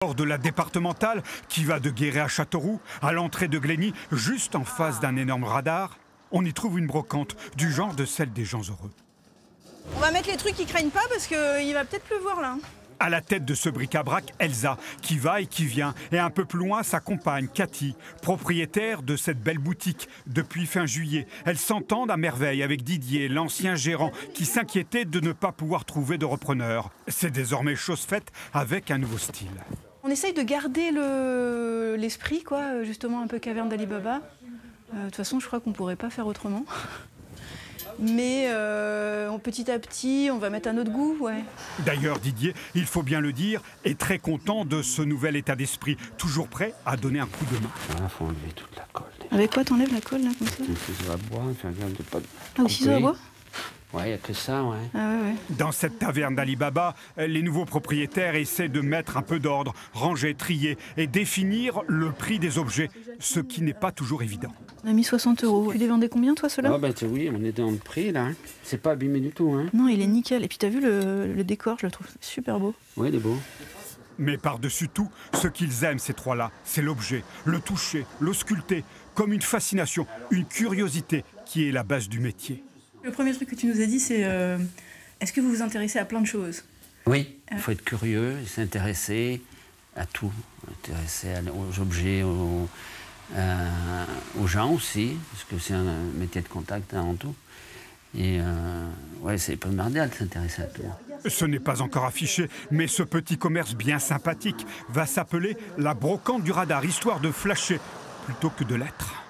Hors de la départementale qui va de Guéret à Châteauroux, à l'entrée de Glény, juste en face d'un énorme radar, on y trouve une brocante du genre de celle des gens heureux. On va mettre les trucs qui craignent pas parce qu'il va peut-être pleuvoir là. À la tête de ce bric-à-brac, Elsa, qui va et qui vient. Et un peu plus loin, sa compagne, Cathy, propriétaire de cette belle boutique depuis fin juillet. Elles s'entendent à merveille avec Didier, l'ancien gérant, qui s'inquiétait de ne pas pouvoir trouver de repreneur. C'est désormais chose faite avec un nouveau style. On essaye de garder l'esprit, quoi, justement un peu caverne d'Ali Baba. De toute façon, je crois qu'on ne pourrait pas faire autrement. Mais petit à petit, on va mettre un autre goût, ouais. D'ailleurs, Didier, il faut bien le dire, est très content de ce nouvel état d'esprit, toujours prêt à donner un coup de main. Voilà, faut enlever toute la colle. Avec quoi t'enlèves la colle, là, comme ça? Un ciseau à bois, faire gaffe de pas... Ah, au ciseau à bois? Ouais, il n'y a que ça, ouais. Ah ouais. Dans cette taverne d'Ali Baba, les nouveaux propriétaires essaient de mettre un peu d'ordre, ranger, trier et définir le prix des objets, ce qui n'est pas toujours évident. On a mis 60 €. Tu les vendais combien, toi, ceux-là? Ah bah oui, on est dans le prix, là. C'est pas abîmé du tout, hein. Non, il est nickel. Et puis t'as vu le décor, je le trouve super beau. Oui, il est beau. Mais par-dessus tout, ce qu'ils aiment, ces trois-là, c'est l'objet, le toucher, le sculpter, comme une fascination, une curiosité qui est la base du métier. Le premier truc que tu nous as dit, c'est est-ce que vous vous intéressez à plein de choses? Oui, il faut être curieux, s'intéresser à tout. S'intéresser aux objets, aux gens aussi, parce que c'est un métier de contact avant tout. Et ouais, c'est primordial de s'intéresser à tout. Ce n'est pas encore affiché, mais ce petit commerce bien sympathique va s'appeler la brocante du radar, histoire de flasher plutôt que de l'être.